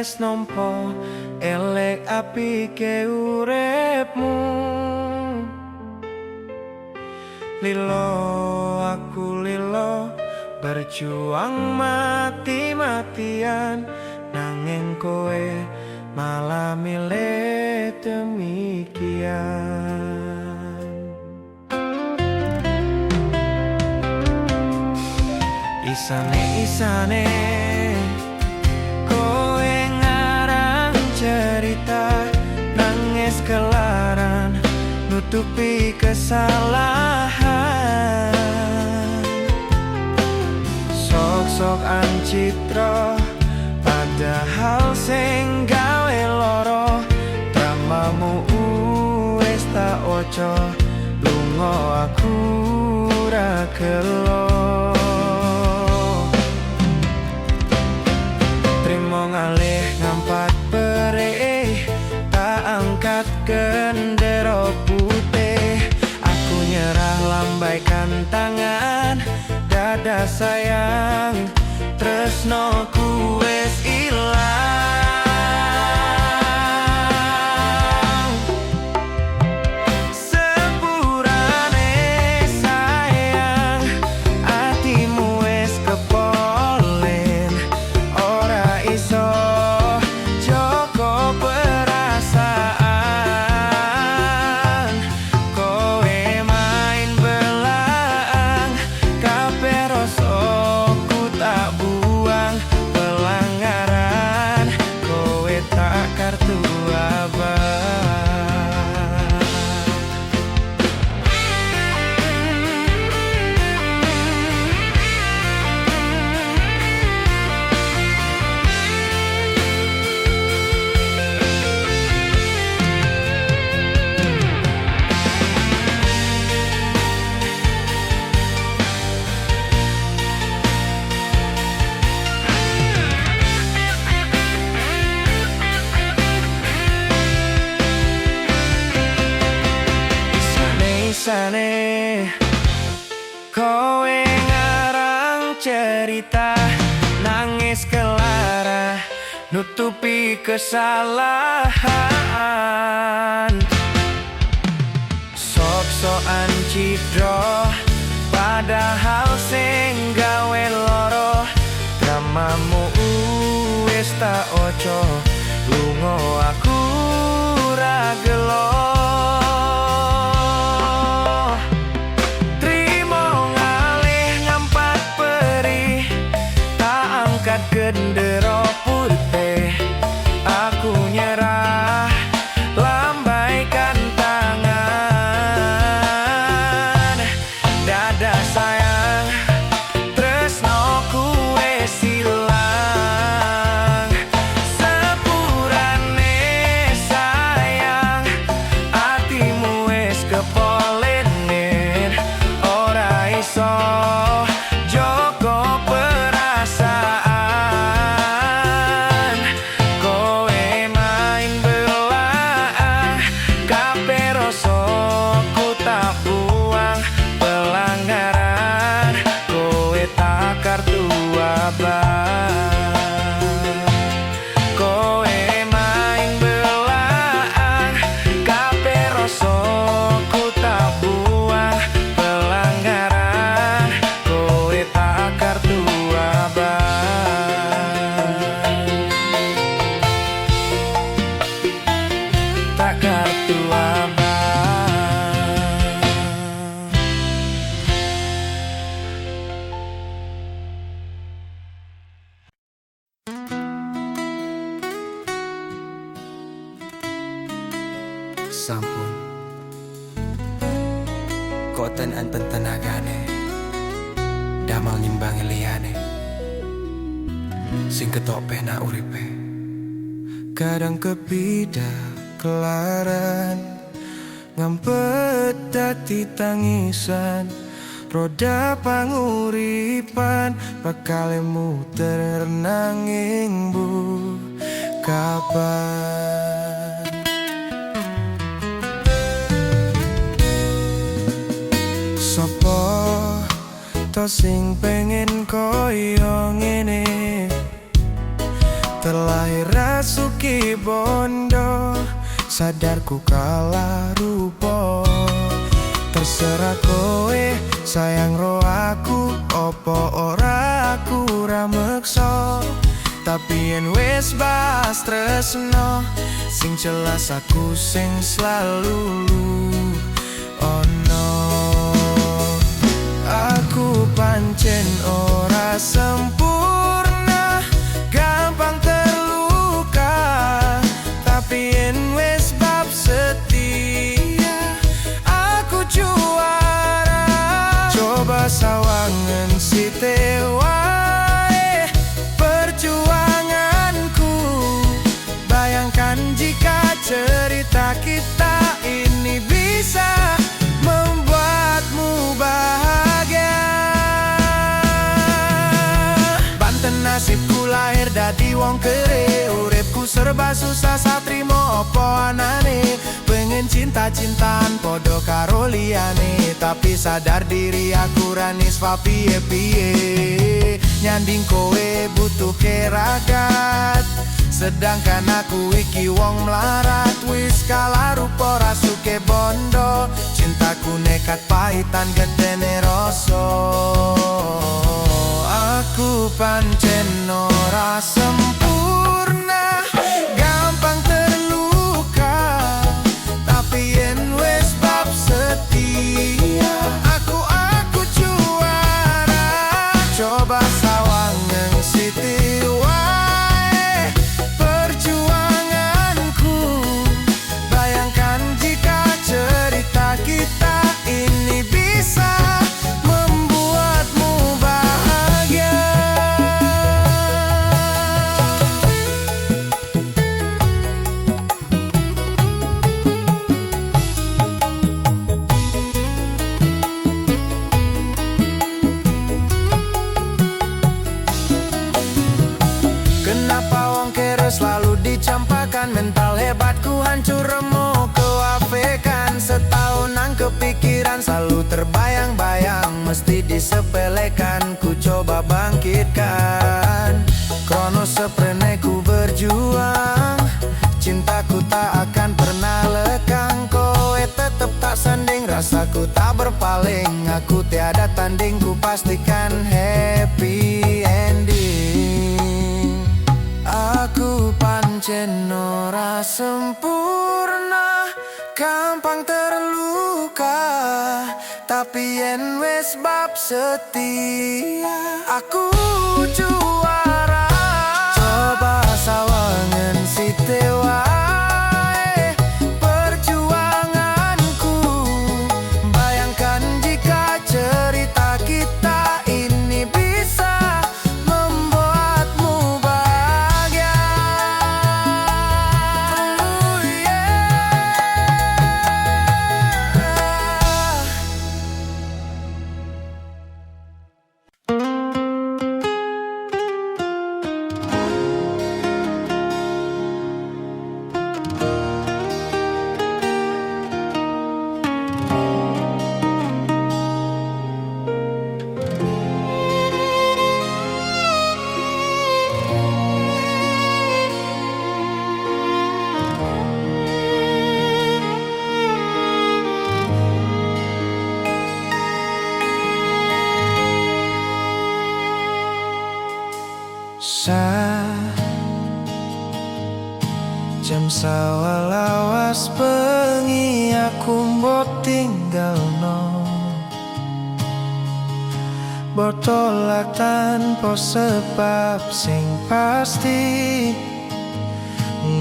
wis nampa elek apike uripmu. Lilo aku lilo berjuang mati-matian, nanging kowe malah milih demikian. Isane kowe ngarang cerita, nangis kelaran nutupi kesalahan. Sok-sok ancitra padahal sing gawe loro, dramamu wis tak ojo, lunga aku ra gelo. Trimo ngalih ngampat perih, tak angkat gendera putih. Aku nyerah lambaikan tangan, dada sayang, tresnoku wis ilang. Sepurane sayang, atimu wis kepolen, ora iso joko perasaan. Kowe main belang, kabeh rasaku tak buang. Pelanggaran kowe tak kartu abang. Isane kowe ngarang cerita, nangis kelara nutupi kesalahan. Sok-sokan cidro padahal sing gawe loro, dramamu wis tak ojo, lunga aku ra gelo. Gendera putih, aku nyerah lambaikan tangan, dada sayang, tresnoku wis ilang. Sepurane sayang, atimu wis kepolenin, ora iso joko perasaan. Kowe main belang, kabeh rasaku tak buang. Pelanggaran kowe tak kartu abang, tak kartu abang. Sampun koten anten tenagane, damal nimbangi liyane, sing ketok penak uripe. Kadang kepidah kelaran, ngampet dadi tangisan, roda panguripan bakal muter nanging bu kapan. Sopo to sing pengen koyo ngene, terlahir rasuki bondo, sadarku kalah rupo. Terserah kowe sayang ro aku, opo ora aku ramekso. Tapi yen wis bas tresno, sing jelas aku sing selalu ono. Aku pancen ora sempurna, gampang terluka. Tapi yen wis bab setia, aku juara. Coba sawangan si wae perjuanganku. Bayangkan jika cerita kita ini bisa membuatmu bahagia. Banten nasibku lahir dadi wong kere, uripku serba susah satrimo opo anane. Pengen cinta-cintaan podo karo liyane, tapi sadar diri aku ranis fa piye-piye. Nyanding kowe butuh keragat, sedangkan aku iki wong melarat. Wis kalah rupa rasuke bondo, cintaku nekat pahitan gedene rasa. Aku pancen ora sempurna, gampang terluka. Tapi yen wis bab setia, aku juara. Coba sawangan siti wae perjuanganku. Bayangkan jika cerita kita ini bisa membuatmu bahagia. Kenapa wong kere selalu dicampakan, mental hebatku hancur remuk kewapekan. Setahun nang kepikiran selalu terbayang-bayang, mesti disepelekan, ku coba bangkitkan. Krono sepreneku berjuang, cintaku tak akan pernah lekang. Kowe tetep tak sanding, rasaku tak berpaling. Aku tiada tanding, ku pastikan happy ending. Aku pancen ora sempurna, gampang terluka. Tapi yen wis bab setia, aku juara. Coba sawangan siti wae perjuanganku. Bayangkan jika cerita kita ini bisa membuatmu bahagia. Oh jam sawalawas bengi aku mbok tinggalno, botolak tanpa sebab sing pasti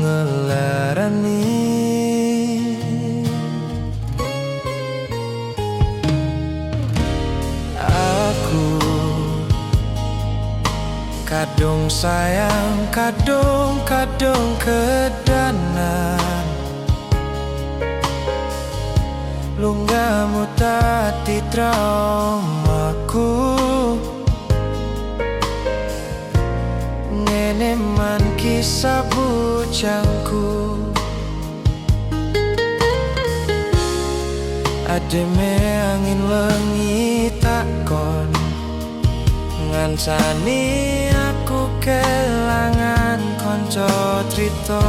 ngelarani. Aku kadung sayang, kadung kedanan. Lunggamu tadi traumaku, ngene man kisah bujangku. Ademe angin lengi takon, ngancani aku kelangan kon iso crita.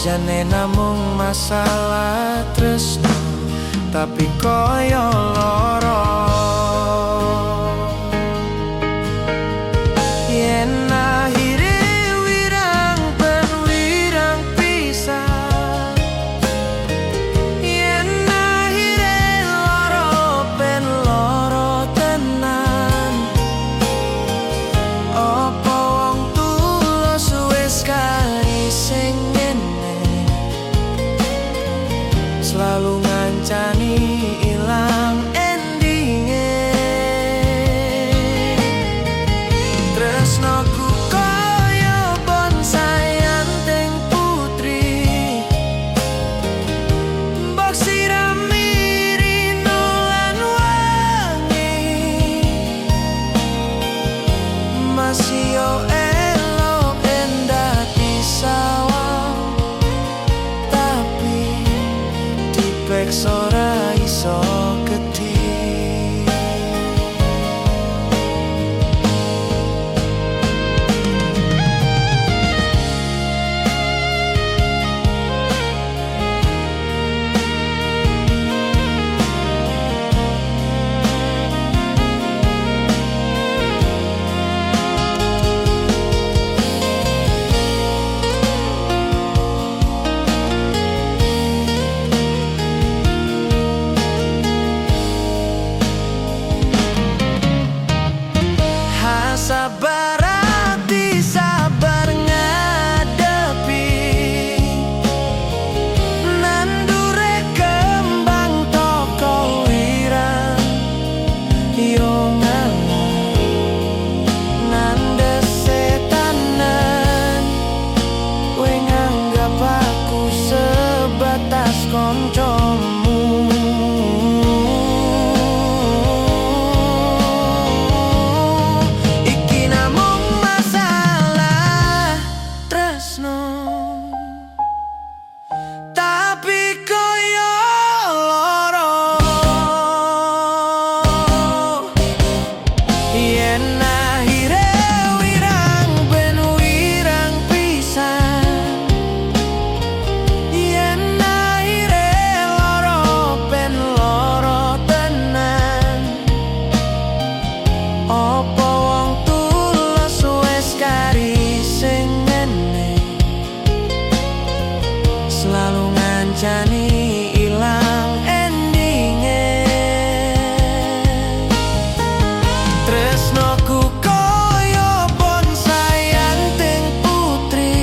Jane namung masalah tresno, tapi koyo loro. Yen akhire wirang ben wirang pisah, yen akhire loro ben loro tenan. Apa wong tulus wis kali sing selalu ngancani ilang endinge. Tresnoku koyo bonsai anteng putri, mbok sirami rino lan wangi. Masih yo elok endah disawang, ora iso gedhi. Sabar hati, sabar ngadepi nandure kembang toko wirang. Yo ngalah ngandes setanan, kowe nganggap aku sebatas koncomu. Selalu ngancani ilang endinge. Tresnoku koyo bonsai anteng putri,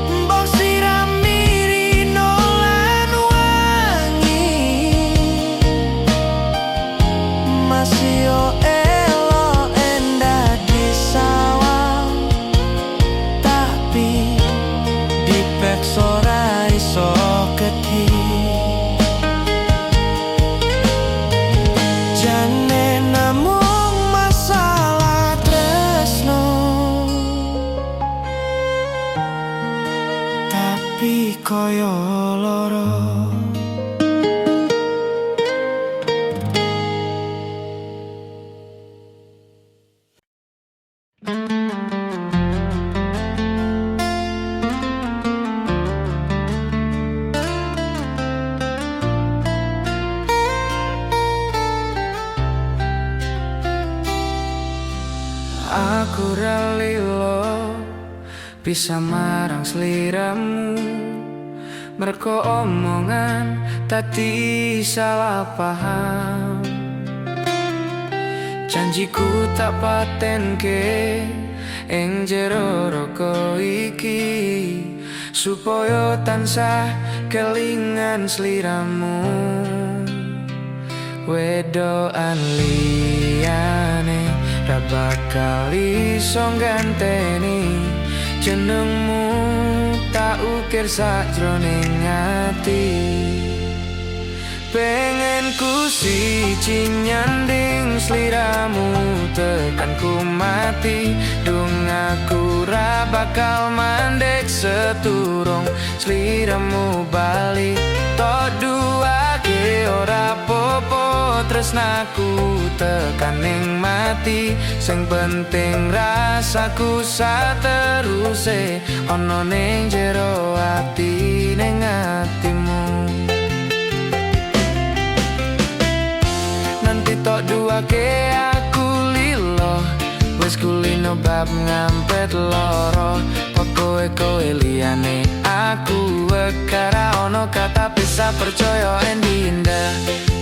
mbok sirami rino lan wangi. Masih yo elok endah disawang, tapi ora iso gedhi. Jane namung masalah tresno, tapi koyo loro. Aku ralilo bisa marang sliramu, merko omongan tadi salah paham. Janjiku tak patenke ing jero roko iki, supaya tansah kelingan sliramu. Wedoan liyane ra bakal iso ganteni jenengmu, tak ukir sakjroning ati. Pengen ku siji nyanding sliramu tekan ku mati. Dung aku ra bakal mandek seturung sliramu bali. Tok duake ora popo tresnaku tekaning mati. Sing penting rasaku sateruse ono ning jero ati ning atimu. Nanti tok duake aku lilo wis kulino bab ngampet loro. Pokoke kowe liyane aku wekara ono kata bisa percaya endi indah.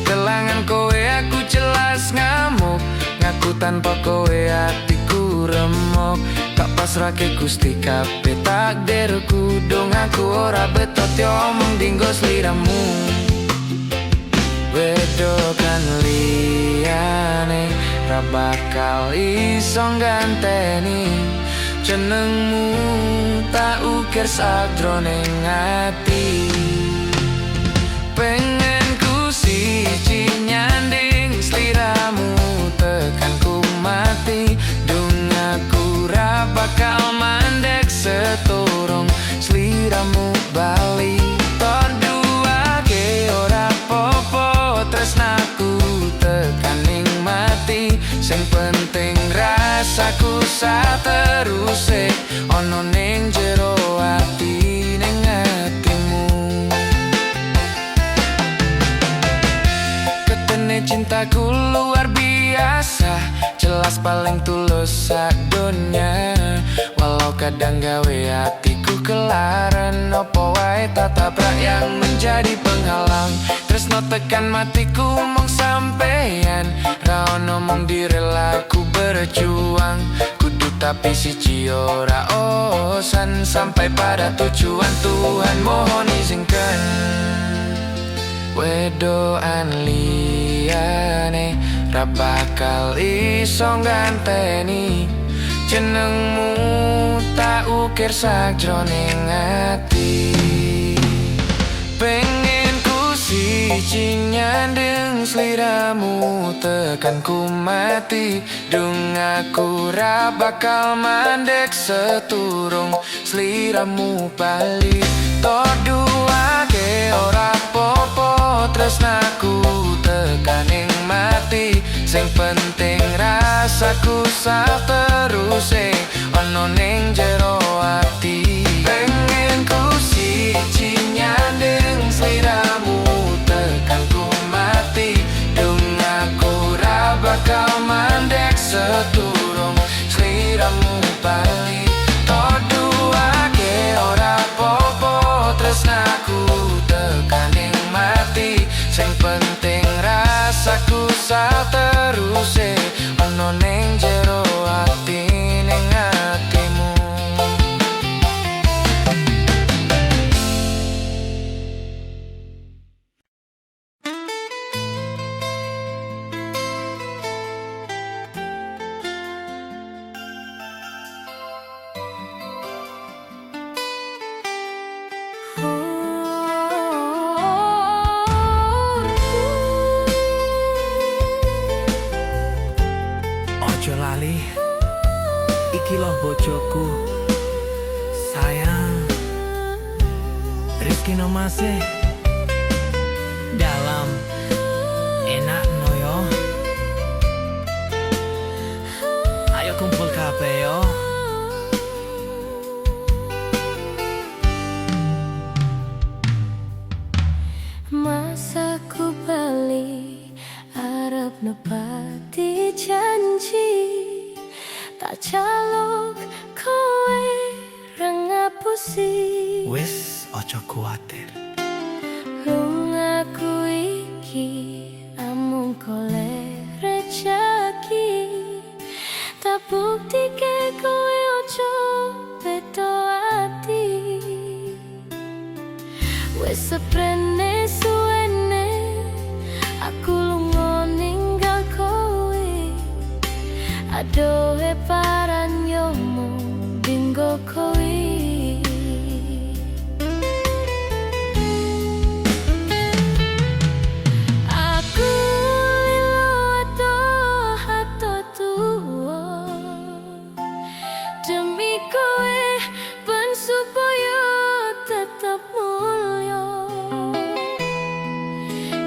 Kelangan kowe aku jelas ngamuk, ngaku tanpa kowe hatiku remuk. Tak pasrahke Gusti kabeh takdirku, dong aku ora betot yo omong dinggo sliramu. Wedokan liyane ra bakal iso ganteni jenengmu, tak ukir sakjroning ati. Pengen ku siji nyanding sliramu tekanku mati. Dung aku ra bakal mandek seturung sliramu bali. Torduake ora popo tresnaku tekaning mati. Sing penting rasaku sateruse ono ning jero ati ning atimu. Ketene cintaku luar biasa, jelas paling tulus sadonya. Walau kadang gawe hatiku kelaran, opo wae tatabrak yang menjadi penghalang. Tresno tekan matiku mong sampeyan, ra ono mong direlaku berjuang. Kudu tapi siji ora osan, sampai pada tujuan Tuhan mohon izinkan. Wedoan liyane ra bakal iso ganteni jenengmu, tak ukir sakjroning ati. Pengen ku siji nyandeng sliramu tekanku mati. Dung aku ra bakal mandek seturung sliramu bali. Torduake ora popo tresnaku tekaning mati. Sing penting rasaku sateruse ono ning jero ati. Pengen ku siji nyandeng sliramu tekanku mati. Dung aku ra bakal mandek seturung sliramu bali. Torduake ora popo tresnaku tekaning mati. Sing penting rasaku sateruse ono ning jero ati ning atimu. Ojo lali, iki loh bojoku sayang. Rizky Nomase dalam enak noyo. Ayo kumpul kabeh yo. Masa ku bali arep nepati janji, tak calok kowe ra ngapusi. Wis ojo kuatir, Lungaku iki amung golek rejeki, tak buktike kowe ojo beda ati. Wis seprene suwene aku lunga ninggal kowe. Adohe paran yomo dinggo kowe. Aku lilo ato tuwa demi kowe ben supaya tetep mulya.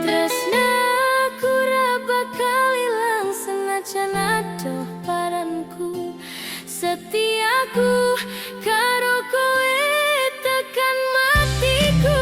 Tresna karo kowe tekan matiku.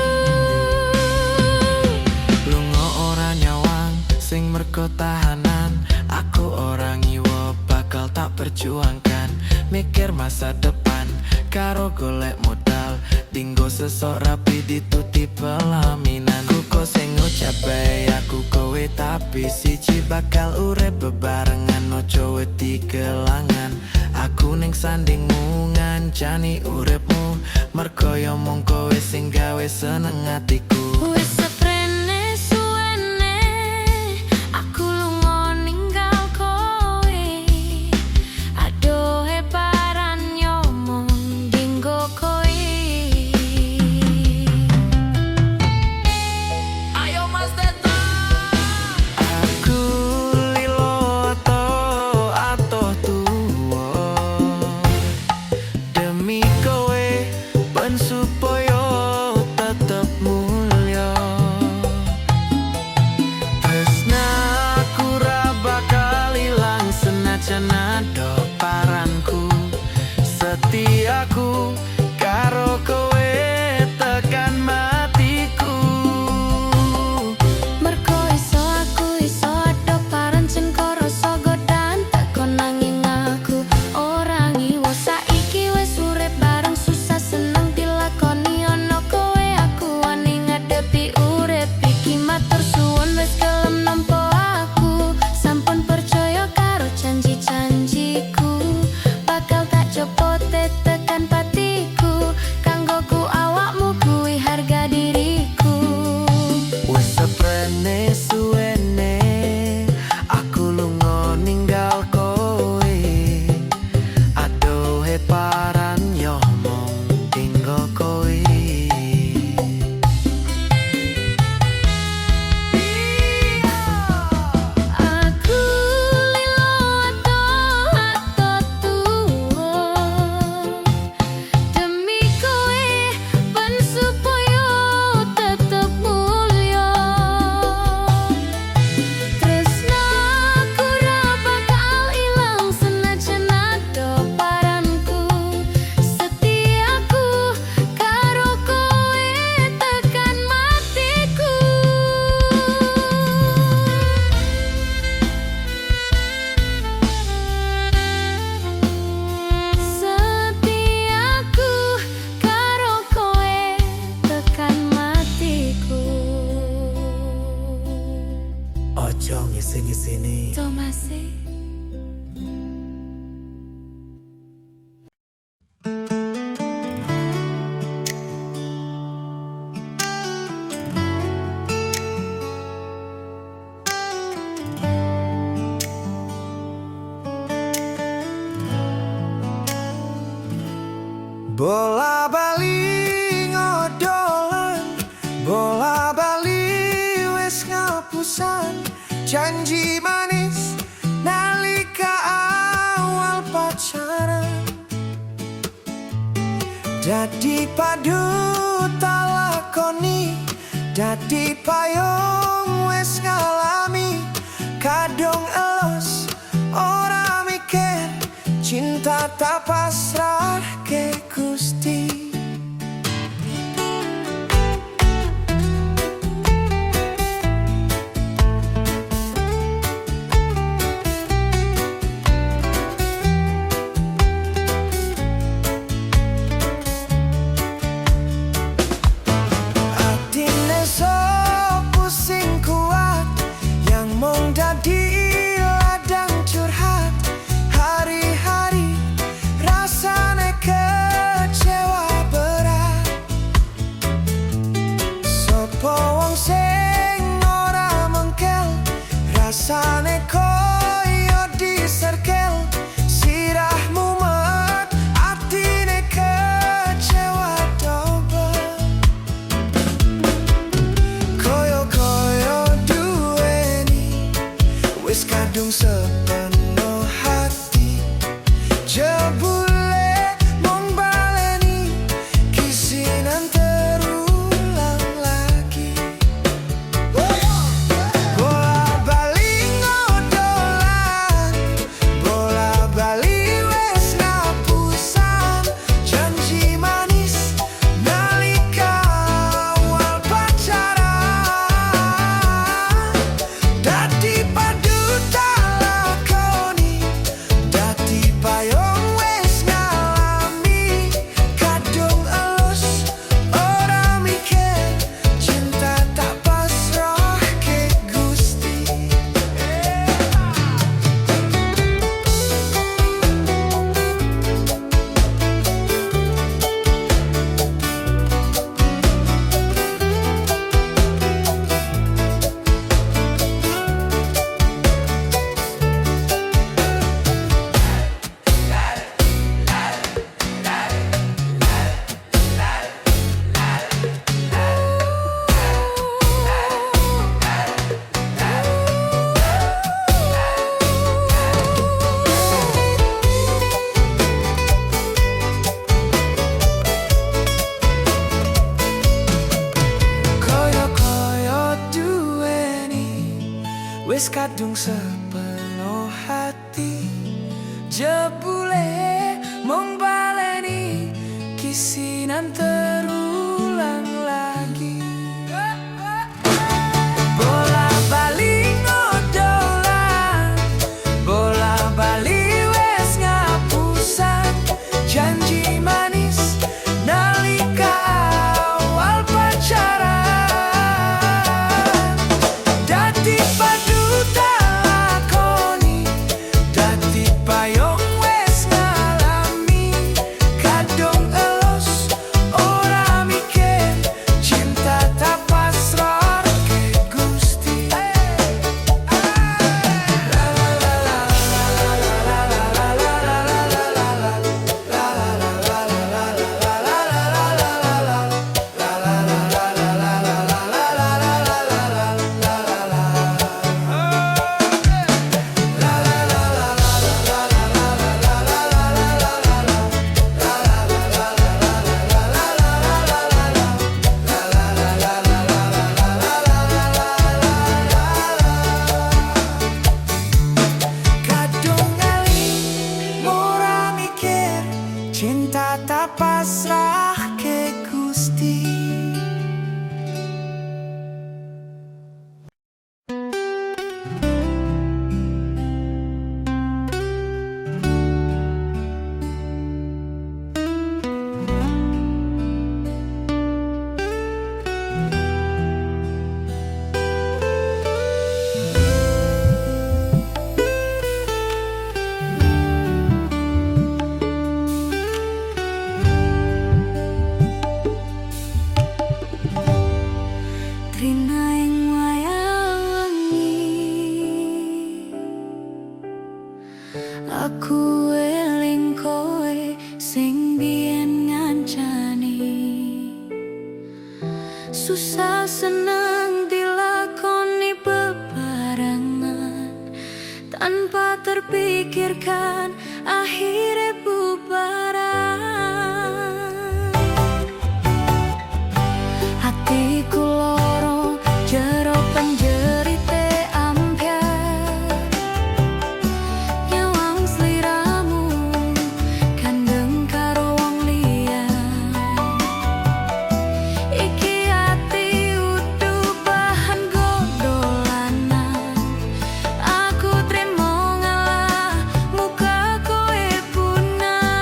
Lunga ora nyawang sing mergo tahanan. Aku orang ngiwo bakal tak perjuangkan. Mikir masa depan karo golek modal. Dinggo sesok rapi dituti pelaminan. Kuko sing ngucap bae aku kowe tapi siji bakal urip bebarengan. Ojo wedi kelangan. Aku ning sandingmu ngancani uripmu. Mergo yo mung kowe sing gawe seneng atiku. Wis seprene suwene aku lunga ninggal kowe. Adohe paran nyomong dinggo kowe. Ayo Mas Teto. Aku lilo atoh tuwa demi kowe ben supaya tetep mulya. Tresnaku ra bakal ilang senajan ado paranku. Setiaku karo kowe tekan matiku. Mergo iso aku iso ado paran cengko rasa godan teko nanging aku ora ngiwo. Saiki wis urip bareng susah seneng dilakoni ana kowe aku wani ngadepi urip iki. Matur suwun wis gelem nampa aku. Sampun percaya karo janji-janjiku. Bakal tak copot tekan patiku. Kanggoku awakmu kuwi harga diriku. Wis seprene suwene aku lunga ninggal kowe. Adohe paran yo mung dinggo kowe. Aku lilo atoh tuwa demi kowe ben supaya tetep mulya. Tresnaku ra bakal ilang senajan ado paranku. Setiaku karo kowe tekan matiku. Setiaku karo kowe tekan matiku. Ojo ngisi-ngisini. Tomase Bola bali ngodolan, bola bali wis ngapusan. Janji manis nalika awal pacaran. Dadi padu talakoni, dadi payung wis ngalami. Kadung elos ora mikir, cinta tak pasrah ke Gusti. Atine so pusing kuat, yang mung dadi ladang curhat. Hari-hari rasane jebule mung baleni kisinan terulang lagi. Bola bali ngodolan, bola bali wes ngapusan, janji manis nalika awal pacaran. Dadi padu lakoni, dadi payung wes ngalami, kadung elus ora mikir, cinta tak pasrah ke Gusti. Kadung eling ora mikir, cinta tak pasrah ke Gusti. Trina ing wayang wengi, aku eling kowe sing biyen ngancani. Susah senang dilakoni bebarengan, tanpa terpikirkan akhirnya bubaran. Hatiku loro jero penjerite ambyar, nyawang sliramu kandeng karo wong liya. Iki ati udu bahan gondolanan, aku trimo ngalah muka kowe punah.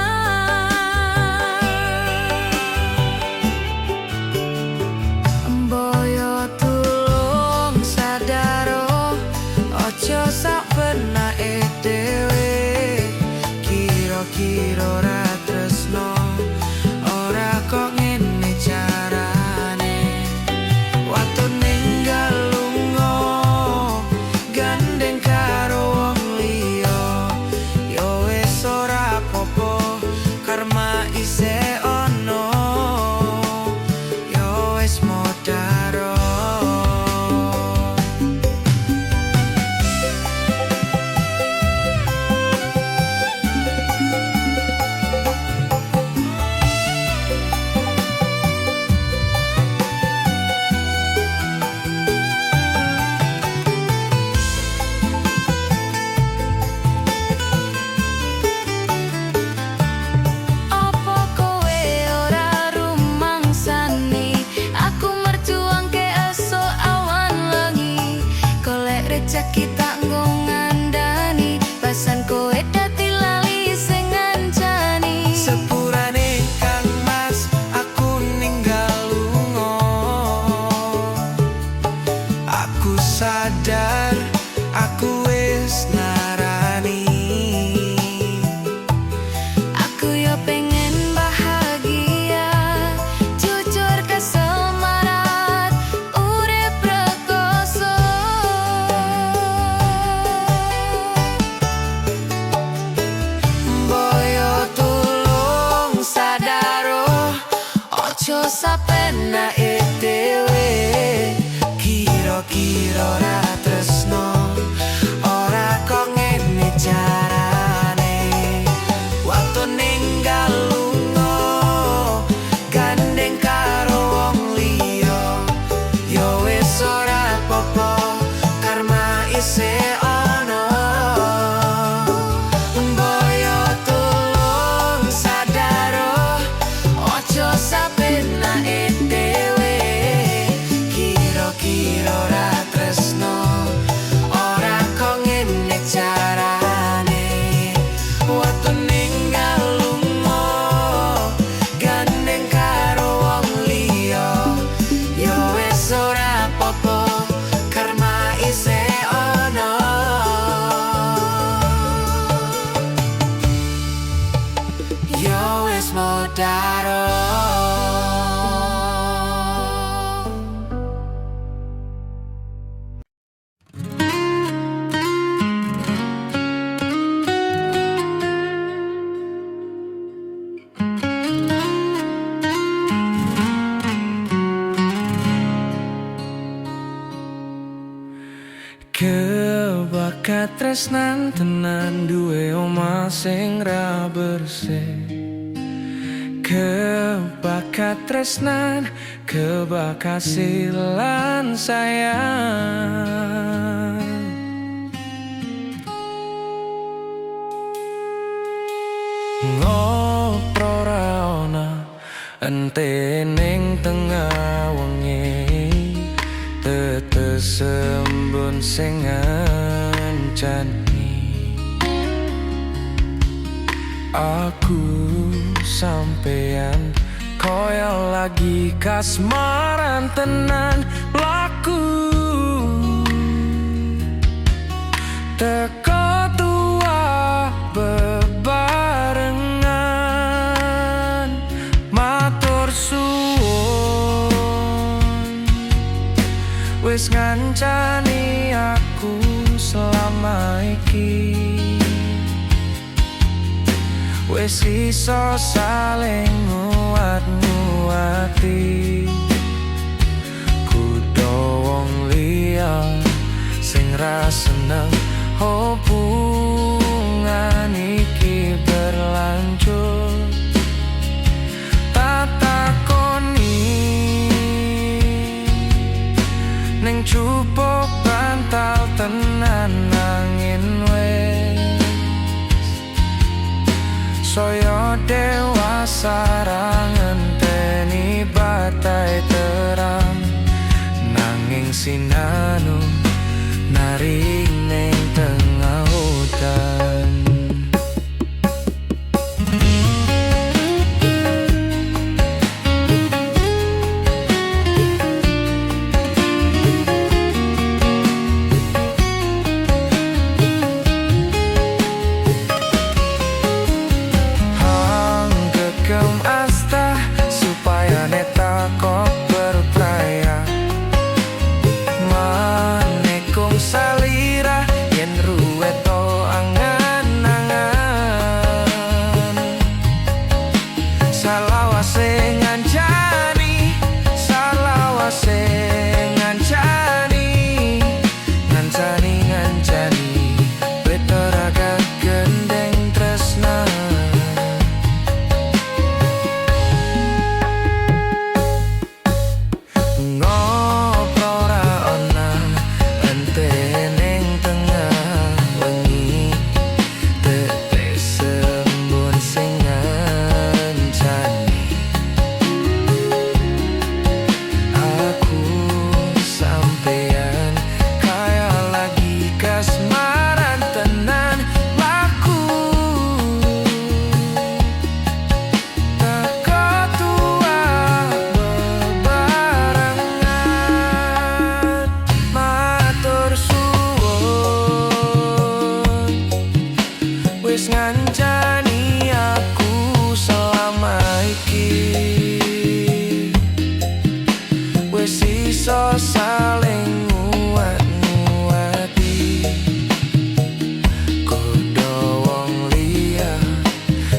Mboyo tulung sadaro, ojo sak penake dhewe, kira-kira ora tresno, ora kok ngene carane. Waktu ninggal lunga, gandeng karo wong liya, yo wis ora apa-apa, karma isih ono, yo wis modaro. Apa kowe ora rumangsani, aku merjuangke esuk awan wengi, golek rejeki tak nggo ngandani, pasan kowe dadi lali sing ngancani. Sepurane Kang Mas aku ninggal lunga, aku sadar aku wis narani. Aku yo pengen bahagia, jujur kesel marat, urip rekoso. Boyo tulung sadaro, ojo sapenake dhewe, kira-kira ora tresno, ora kok ngene carane. Waktu ninggal lunga, gandeng karo wong liya, yo wis ora apa-apa, karma isih ono. Boyo tresnan tenan duwe omah sing ra bersih. Kebakat tresnan, kebakat silan sayang. Ngopro ra ana ente ning tengah wengi, tetes embun sing ngancani. Aku sampeyan koyo lagi kasmaran tenan laku. Teko tua bebarengan, matur suwun wis ngancani aku selama iki. Wis iso saling nguat-nguati, kudu wong liya sing ra seneng hubungan iki berlanjut. Tak takoni ning cupuk bantal tenan angin wes saya dewasa ra ngenteni batai terang, nanging sinanu nari ning tengah hutan. Wis ngancani aku selama iki, wis iso saling nguat-nguati, kudu wong liya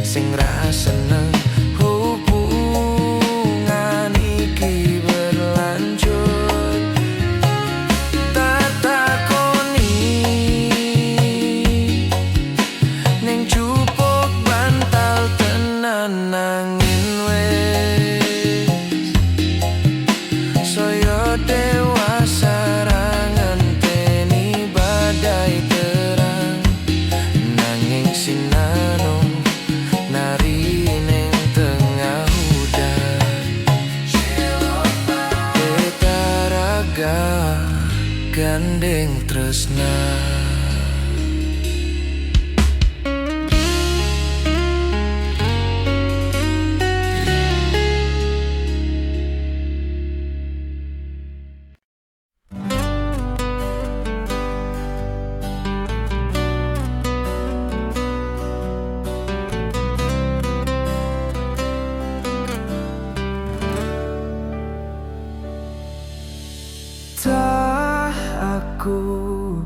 sing ra seneng hubungan iki berlanjut. Tak takoni ning cupuk bantal tenan angin wes saya dewasa ra ngenteni badai terang, nanging sinanu nari ning tengah hujan. Beta raga gandeng tresna. Aku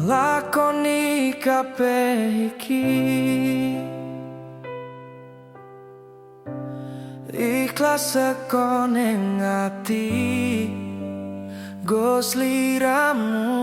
lakoni kabeh iki ikhlas saka ning ati Gus liramu.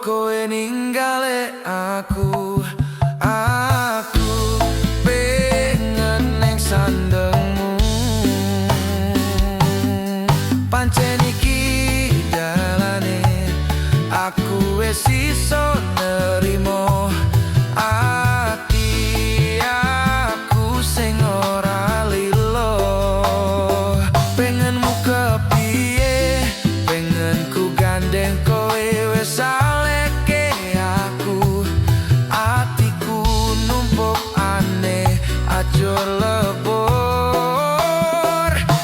kowe ninggale aku pengen neng sandengmu pancen iki dalane aku wis iso nerimo ati aku sing ora lilo pengenmu kepiye pengenku gandeng kowe wis aleke aku atiku numpuk aneh aja lebur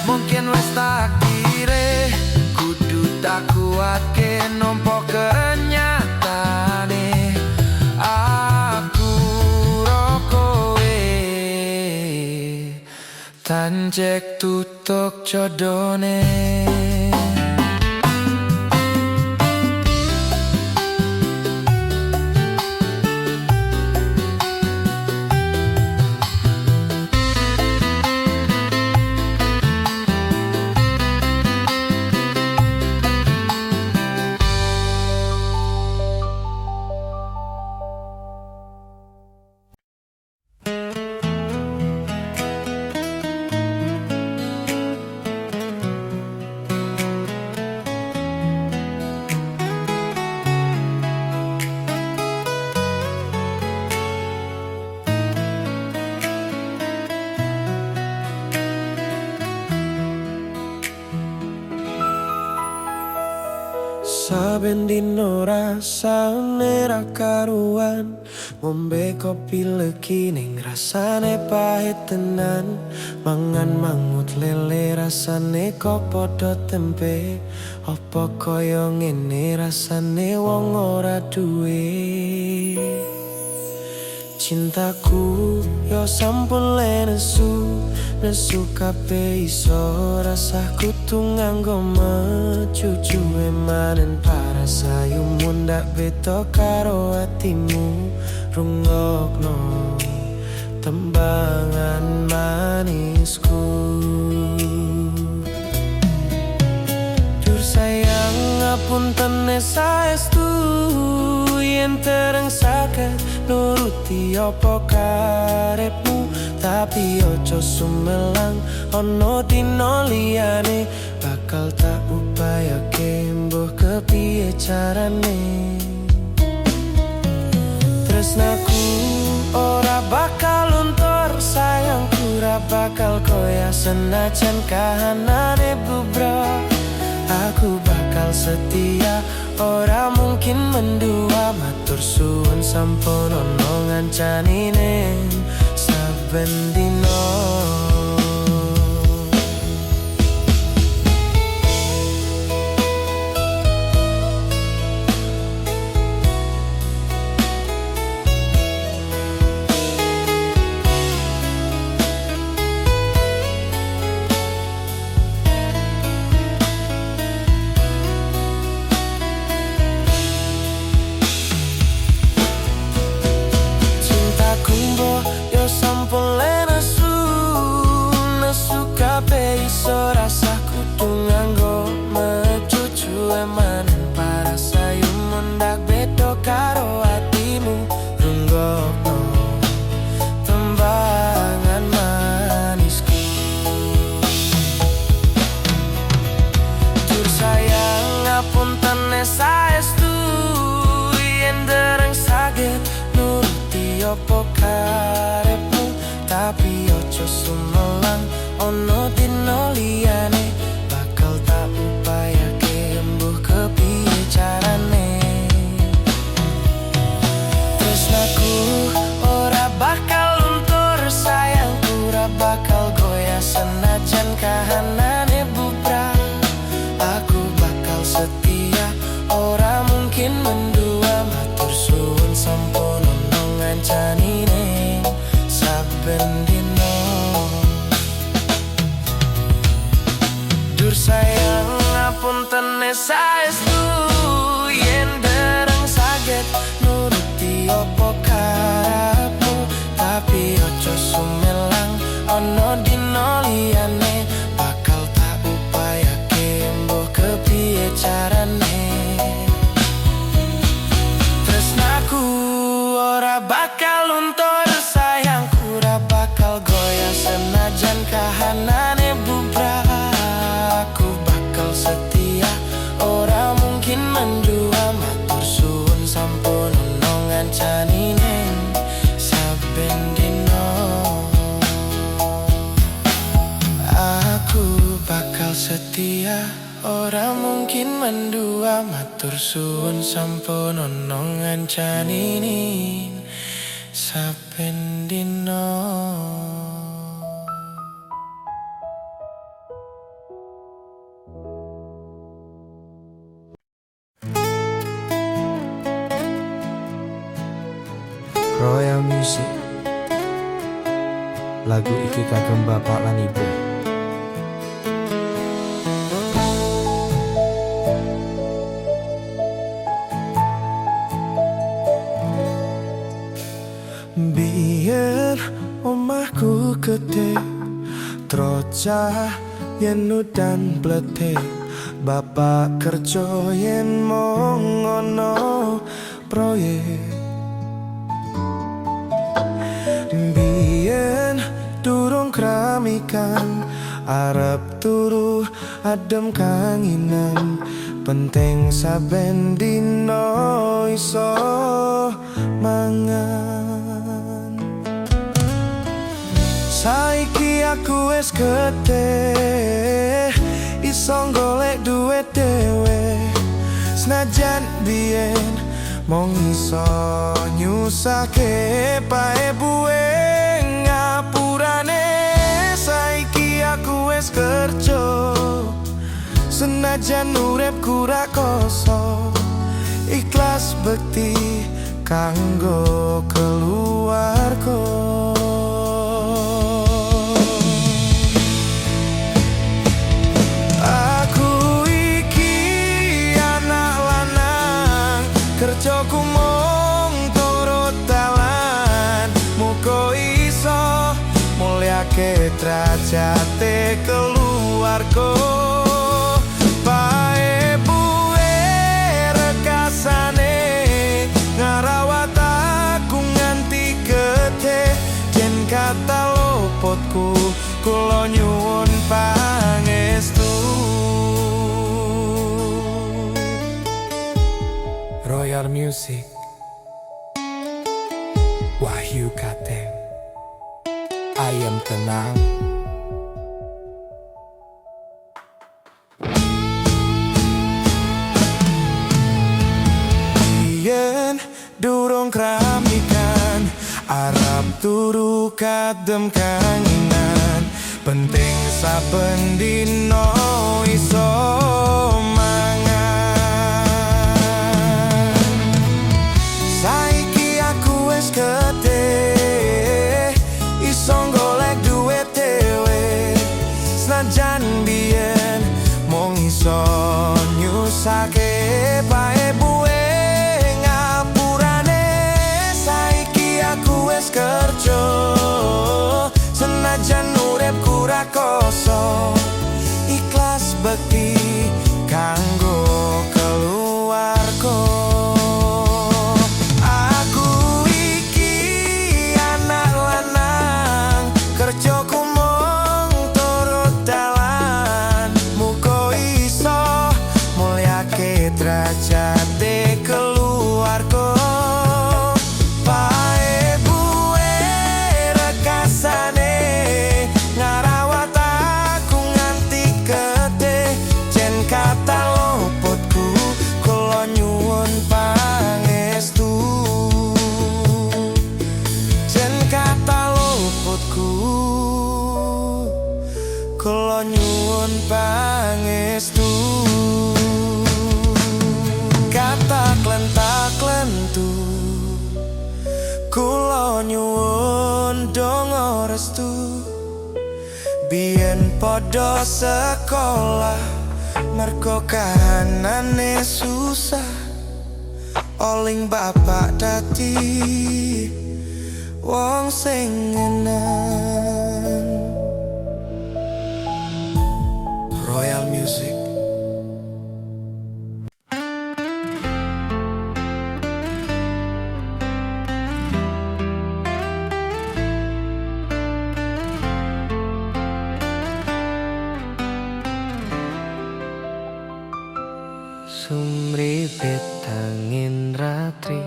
mungkin wis takdire kudu tak kuatke nompo kenyataane aku ro kowe tanjek tutuk jodone. Saben dino rasane ra karuan ngombe kopi legi ning rasane pahit tenan mangan mangut lele rasane kok padha tempe apa kaya ngene rasane wong ora duwe cintaku yo sampun nesu kabeh iso rasaku tuh nganggo mecucu emanen parasayu mundak beda karo atimu rungokno tembangan manisku dur sayang ngapunten saestu yen tereng saged nuruti apa karepmu tapi ojo sumelang ono dino liyane bakal tak upayake mbuh kepiye carane tresnaku ora bakal luntur sayangku ora bakal koya senajan kahanane bubrok aku bakal setia ora mungkin mendua matur suwun sampun ono ngancanine saben dino sampun nesu kabeh iso rasaku tuh nganggo mecucu emanen parasayu mundak beda karo atimu runggokno tembangan manisku dur sayang ngapunten saestu yen dereng saged nuruti apa karepmu tapi ojo sumelang ono dino liyane bakal tak upayake mbuh kepiye carane tresnaku ora bakal luntur sayangku ora bakal goyah senajan kahanane bubrah aku bakal setia ora mungkin mendua matur suwun sampun ono ngancanine saben dino dur sayang ngapunten saestu yen dereng saged nuruti apa karepmu tapi ojo sumelang ono dino liyane bakal tak upayake mbuh kepiye carane setia, ora mungkin mendua. Matur suwun sampun ono ngancaninin saben dina. Royal Music. Lagu iki kagem bapak lan ibu. Biar omahku gede, trocah yen udan bletik. Bapak kerja yen mong ono proyek. Biyen durung kramikan, arep turu adem kanginan. Penting saben dino iso mangan. Saiki aku wis gede, iso golek duit dhewe. Senajan biyen mong iso nyusake pae buwe ngapurane. Saiki aku wis kerja, senajan uripku ra kosong. Ikhlas bekti kanggo keluarga. Aku iki anak lanang, kerjaku mung turut dalan. Muga iso mulyake derajate keluarga. Pae buwe rekasane ngarawat aku nganti gede. Jen kata luputku kula nyuwun pangestu. Royal Music, Wahyu Kateng, ayam tenang. Yen durung kramikan, arep turu kadem kanginan. Penting saben dino iso mangan. Saiki aku wis gede, iso golek duit dhewe. Senajan biyen mung iso nyusake pae buwe ngapurane. Saiki aku wis kerja, senajan uripku ra kosong. Ikhlas bekti kanggo keluarga. Aku iki anak lanang, kerjaku mung turut dalan. Muga iso mulyake derajate keluarga. Pae buwe rekasane ngarawat aku nganti gede. Jen kata luputku kula nyuwun pangestu. Jen kata luputku kula nyuwun pangestu. Kata klentak lentu kula nyuwun donga restu. Biyen padha sekolah, mergo kahanane susah. Oling bapak dadi wong sing ngenang. Royal Music. Sumripit angin ratri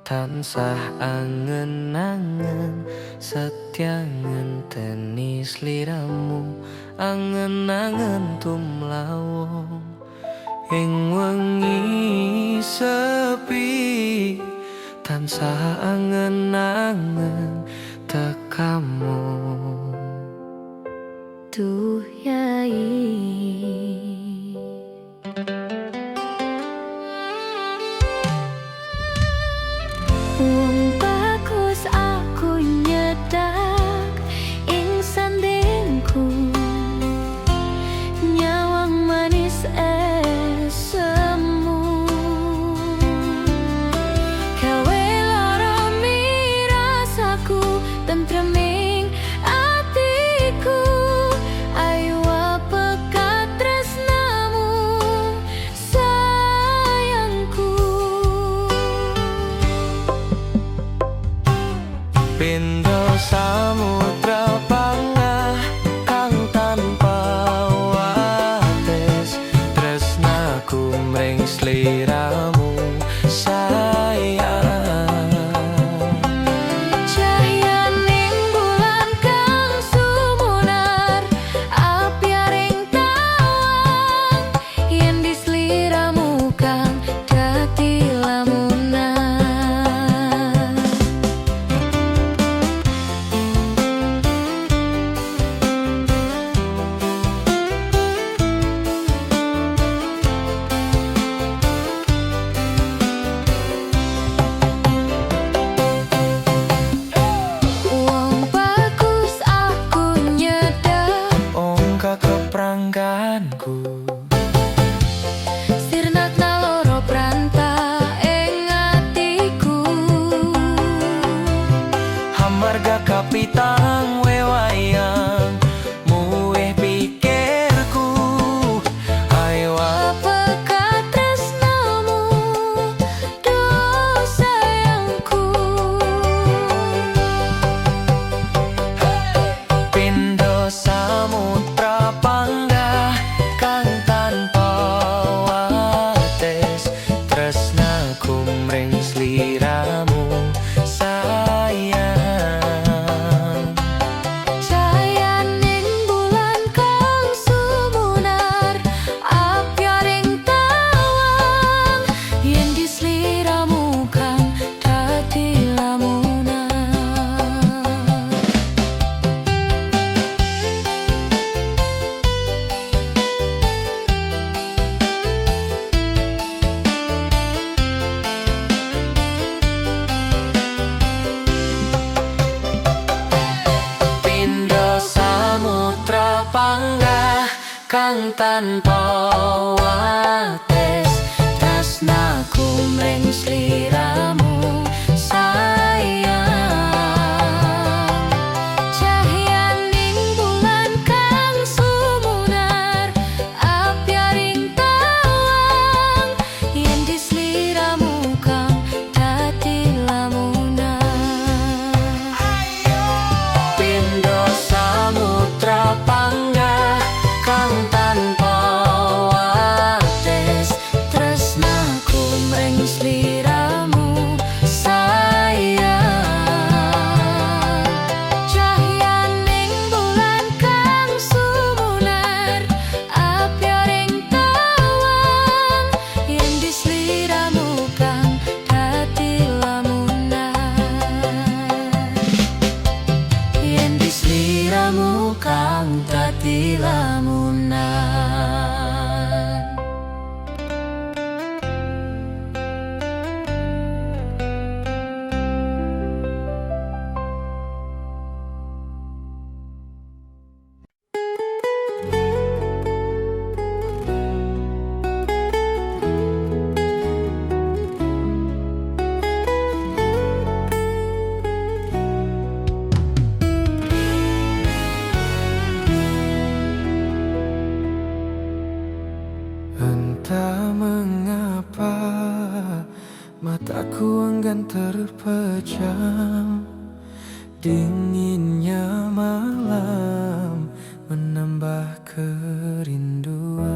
tansah angen-angen setia ngenteni sliramu, angen-angen tumlawong ing wengi sepi, tansah angen-angen tekamu. Tuh yai, wong bagus aku nyedak ing sandingku, nyawang manis semu, gawe lara mirasaku tentreming atiku. Ayo pekat tresnamu sayangku, Pindho samudra pangah kang tanpa wates, tresnaku mring sliramu sayang. cahyaning bulan kang sumunar, apyaring tawang, yen di sliramu kang dadi lamunan. Wong bagus aku nyedak Ongka keprangganku, sirnak naloro pranta ing atiku. hamarga kapitang wewayang muweh pikirku. Ayo Pekat tresnamu do sayangku, pindho samudra panggah kang tanpa wates, tresnaku mring sliramu sayang. cahyaning bulan kang sumunar, apyaring tawang, yen di sliramu kang dadi lamunan. Pindho samudra panggah kang tanpa wates, tresnaku mring sliramu sayang. Cahyaning bulan kang sumunar, apyaring tawang, yen di sliramu kang dadi lamunan. Pindho samudra panggah kang tanpa wates, tresnaku mring sliramu sayang. Cahyaning bulan kang sumunar, apyaring tawang, yen di sliramu kang dadi lamunan. Yen di sliramu kang dadi lamunan. Entah mengapa mataku enggan terpejam, dinginnya malam menambah kerinduan.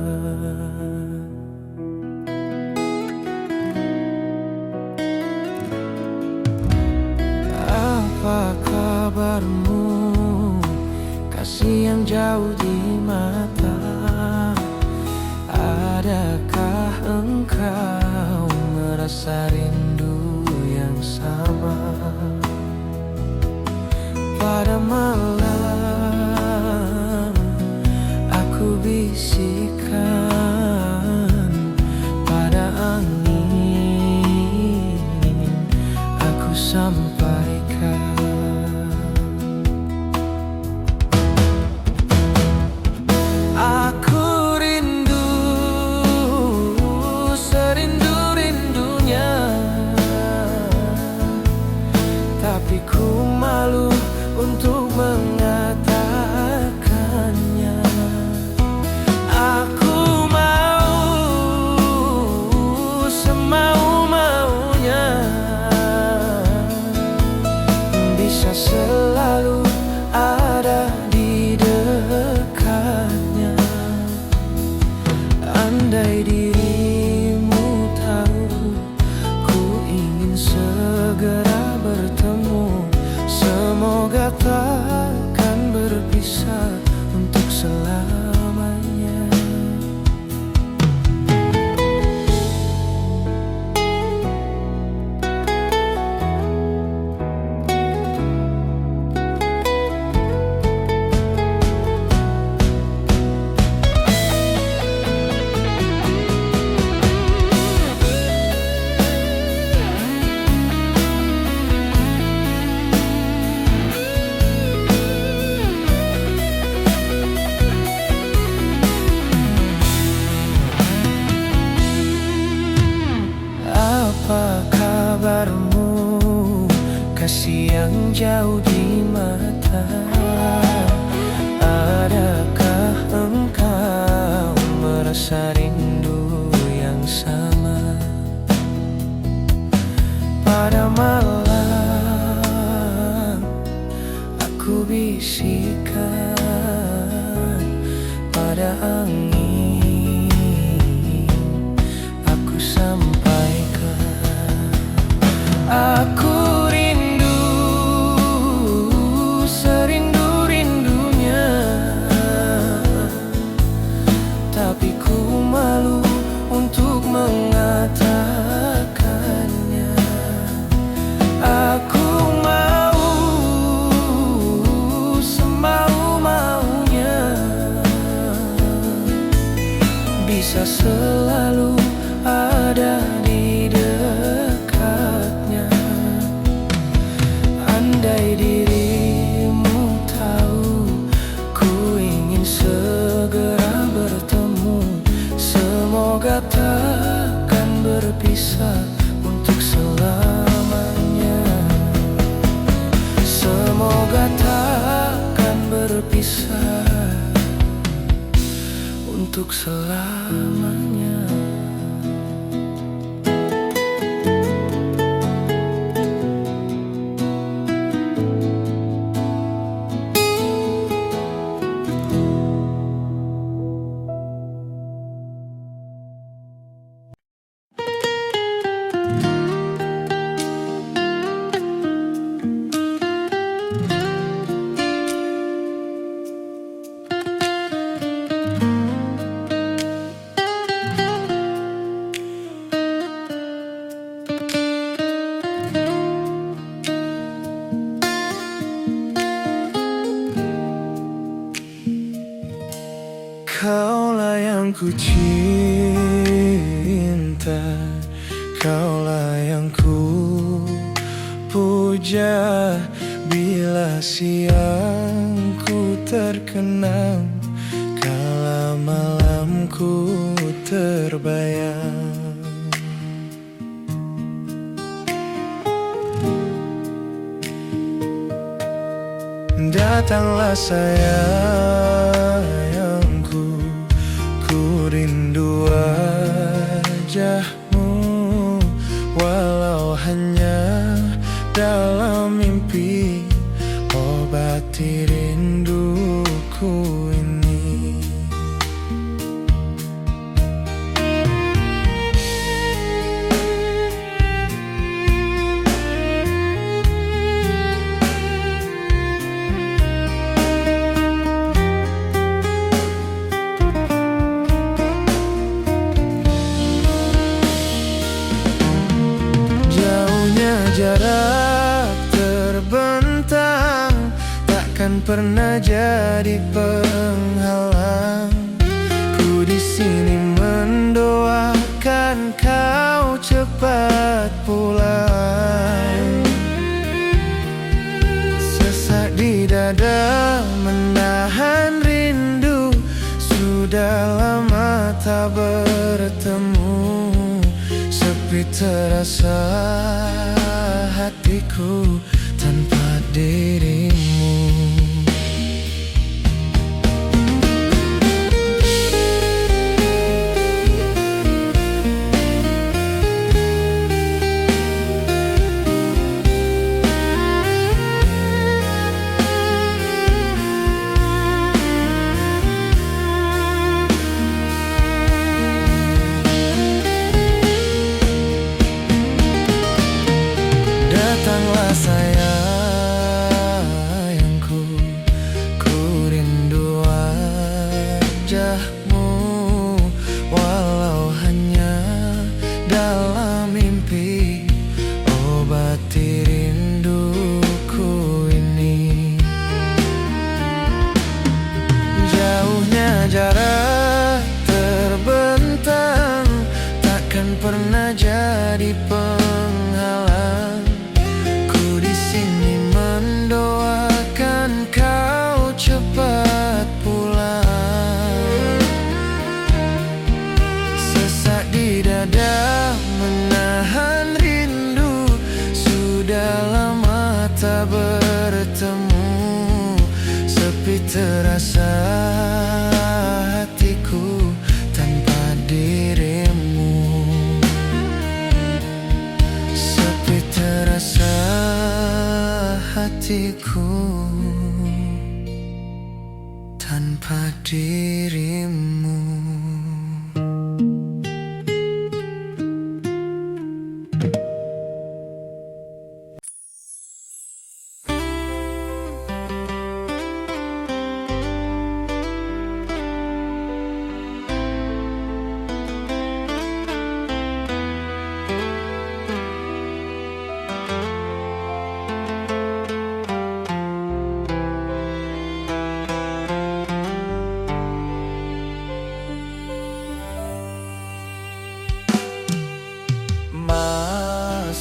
Andai dirimu tahu, ku ingin segera bertemu. Semoga takkan berpisah untuk selamanya. Apa kabarmu, kasih yang jauh di mata? Adakah engkau merasa rindu yang sama? Pada malam aku bisikan, pada angin aku sampaikan. Aku rindu, serindu-rindunya, tapi ku malu untuk mengatakannya. Aku mau semau-maunya, bisa selalu ada di dekatnya. Andai dirimu tahu, ku ingin segera bertemu. Semoga takkan berpisah untuk selamanya. Semoga takkan berpisah untuk selamanya. Kaulah yang ku cinta, kaulah yang ku puja. Bila siang ku terkenang, kala malamku terbayang. Datanglah sayangku, ku rindu wajahmu, walau hanya dalam mimpi. Obati rinduku ini. Jarak terbentang takkan pernah jadi penghalang. Ku di sini mendoakan kau cepat pulang. Sesak di dada menahan rindu, sudah lama tak bertemu. Sepi terasa hatiku tanpa dirimu. hatiku tanpa dirimu.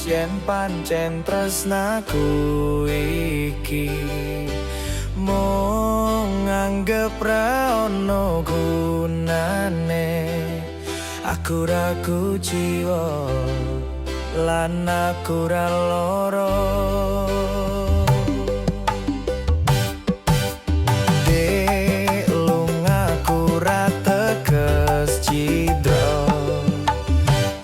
Yen pancen tresnaku iki mung nganggep ra ono gunane, aku ra kuciwa lan aku ra lara. Dek lungaku ra teges cidra,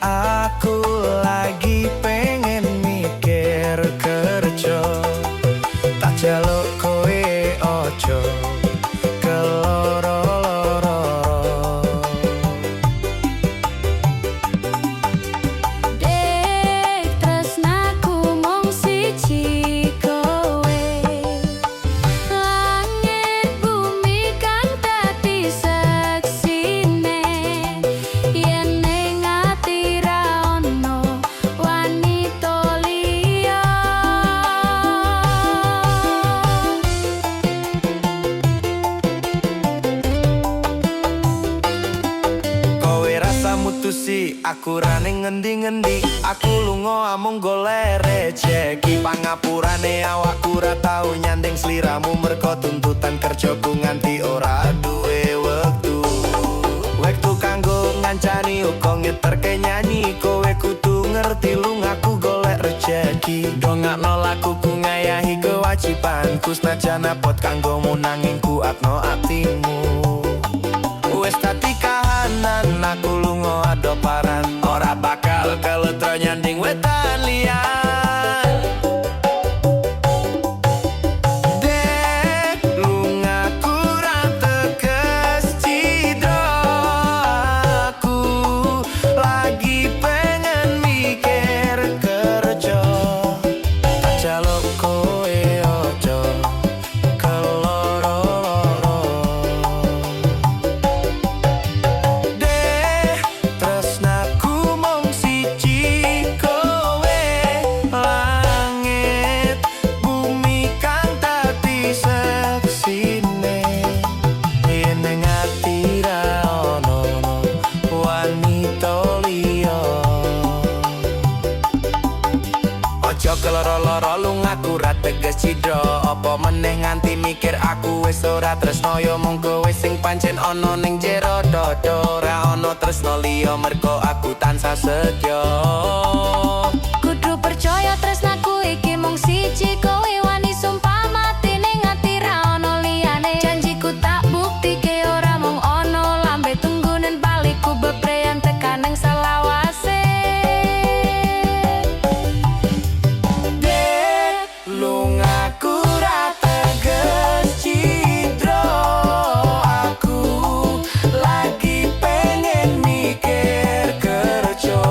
aku lagi pengen mikir kerja, tak jaluk kowe ojo keloro-loro. Dek tresnaku mung siji kowe, langit bumi kan dadi seksine, yen ning ati ra ono wanita liya. Kowe rasa mutusi, aku ra ning ngendi-ngendi, aku lunga amung golek rejeki. Pangapurane awakku ra tau nyanding sliramu, merko tuntutan kerjaku nganti ora duwe wektu. Wektu kanggo ngancani uga ngeterke nyanyi, kowe kudu ngerti lungaku golek rejeki. Dongakno lakuku ngayahi kewajibanku, senajan apot kanggomu nanging kuatno atimu. Wes tadi kahanan aku lunga adoparan, ora bakal keletro nyanding wetan liyan. Dek lungaku ra teges cidra, aku lagi pengen mikir kerja, tak jaluk kowe ojo keloro-loro. Tresnaku mung siji kowe, langit bumi kang dadi seksine, yen ning ati ra ono wanita liya. Ojo keloro-loro lungaku ra teges cidra, apa meneh nganti mikir aku wis ora tresno, yo mung kowe sing pancen ono ning jero dodo. Ra ono tresno liya merko aku tansah setya. Kudu percaya tresnaku iki mung siji kowe, wani sumpah mati ning ati ra ono liyane. Janjiku tak buktike ora mung ono lambe tunggunen balikku bepreyan tekan ning selawase. Dek lungaku ra teges cidra, aku lagi pengen mikir kerja,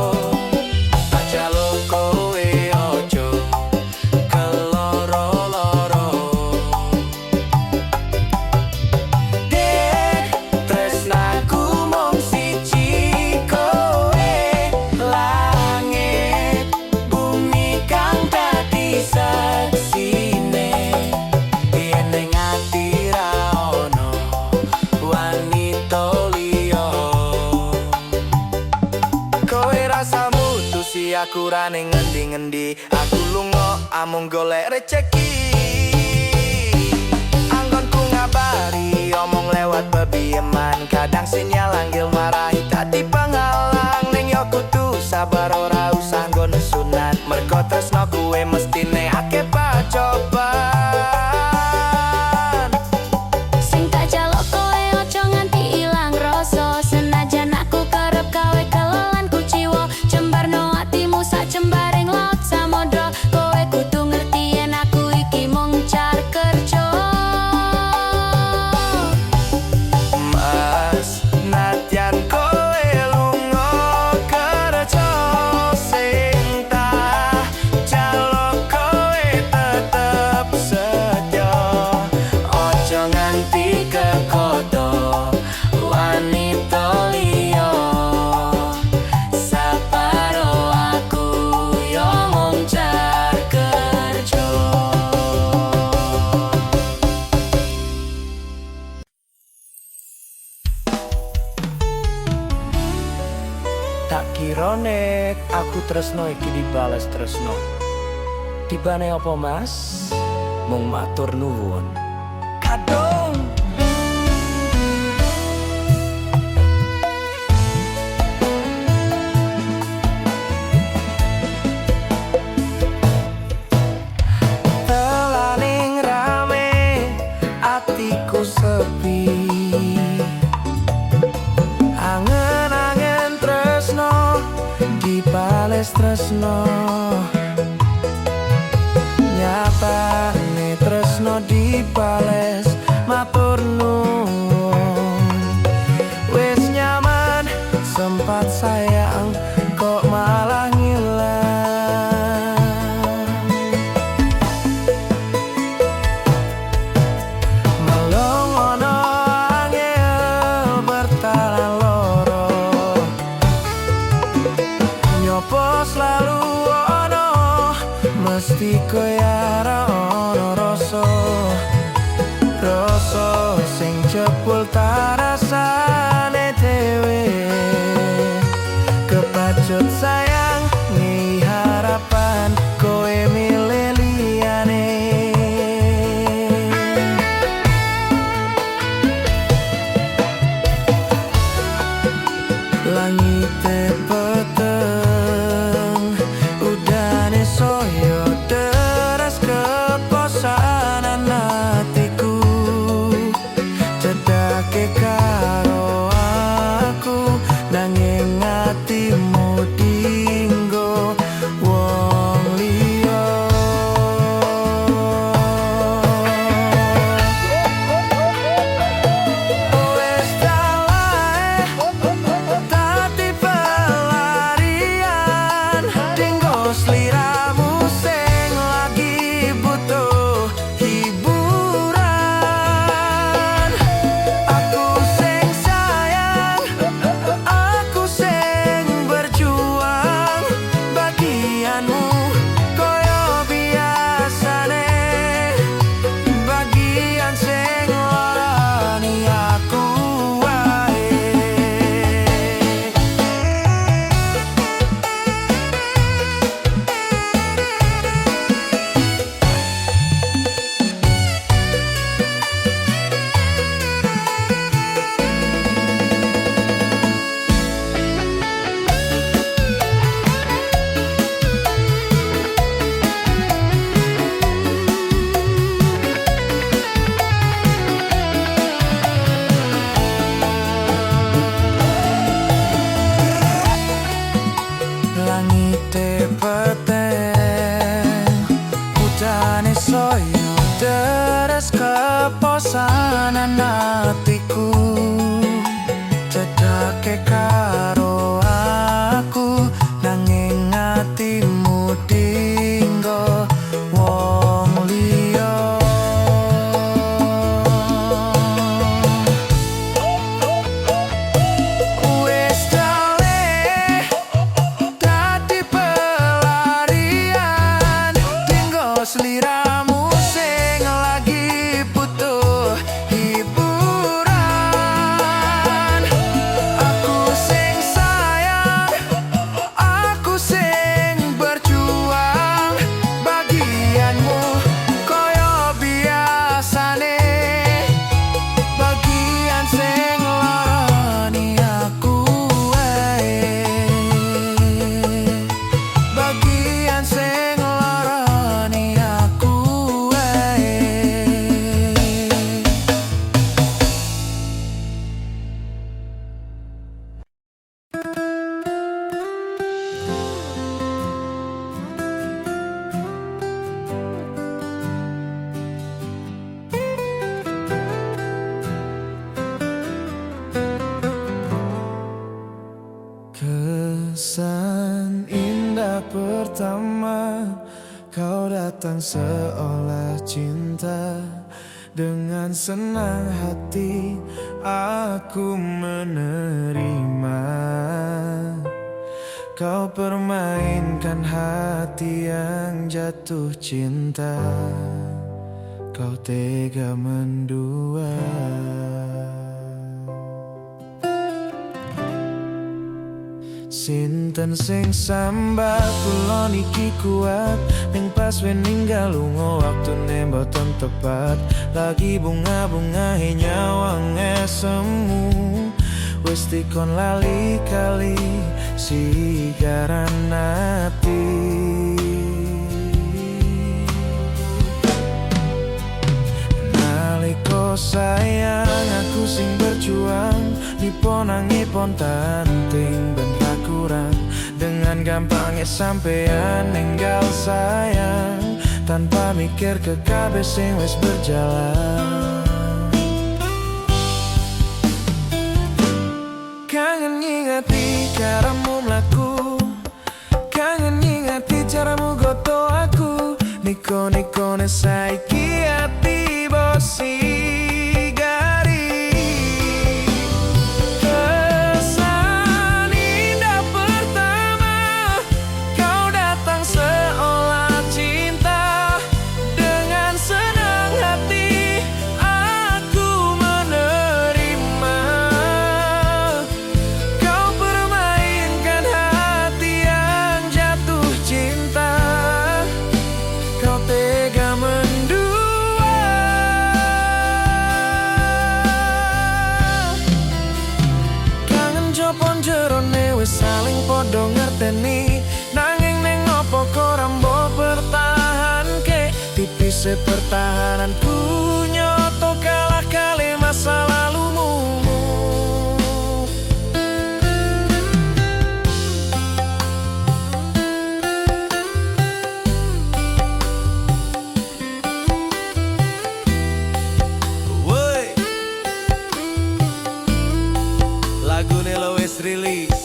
tak jaluk kowe ojo keloro-loro. Dek tresnaku mung siji kowe, langit bumi kang dadi seksine, yen ning ati ra ono wanita liya. Kowe rasa mutusi, aku ra ning ngendi-ngendi, aku lunga amung golek rejeki. Anggonku ngabari omong lewat bebieman, kadang sinyal anggil marahi dadi penghalang, ning yo kudu sabar ora usah nggon sunat, merko tresno kuwe mestine akeh pacobaan. Sing tak jaluk kowe ojo nganti ilang rasa, senajan aku kerep gawe kelolan kuciwa, jembarno atimu sak jembaring laut samodra. Kowe kudu ngerti yen aku iki mung Tak kira nek aku tresno iki dibales tresno. Tibane apa mas? Mung matur nuwun. Kadung telaning rame atiku sepi. Angen-angen tresno dibales tresno. Nyatane tresno dibales matur nuwun. Wis nyaman sempat sayang kok malah ngilang. Melong ono angel bertalan loro. Nyopo selalu ono mesti koyara ono rasa. Rasa sing jebul tarasane dhewe. Kepacut sayang ngi harapan kowe milih liyane. Langite peteng udane soyo deres keposanan hatiku. Cedake karo aku nanging atimu dinggo wong liya. Wes talae dadi pelarian dinggo sliramu sing lagi butuh hiburan. Aku sing sayang, aku sing berjuang. Bagianmu koyo biasane. Bagian sing larani aku wae. Langite peteng udane soyo deres keposanan hatiku. Cedake karo aku nanging atimu dinggo wong liya. Wis daleh dadi pelarian dinggo sliramu sing lagi butuh hiburan. Aku sing sayang, aku sing berjuang. Bagianmu koyo biasane. Bagian sing larani aku wae. Bagian sing larani aku wae. Kesan indah pertama kau datang seolah cinta. Dengan senang hati aku menerima. Kau permainkan hati yang jatuh cinta. Kau tega mendua. Sinten sing sambat kula niki kuat ning pas we ninggal lunga waktune mboten tepat lagi bunga-bunga nyawang semu wis dikon lali kali sigaran ati naliko sayang aku sing berjuang nipon tanting ben kurang dengan gampangnya sampean ninggal sayang tanpa mikir ke kabeh sing wis berjalan. Kangen ngingati caramu mlaku, kangen ngingati caramu goto aku, niko saiki ati bosi. Saling podo ngerteni nanging neng opo korambo bertahan ke tipis pertahananku nyoto kalah kali masa lalumu. Woi, lagune lo wis rilis.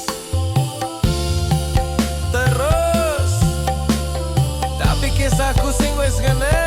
Kisahku sing wis ngene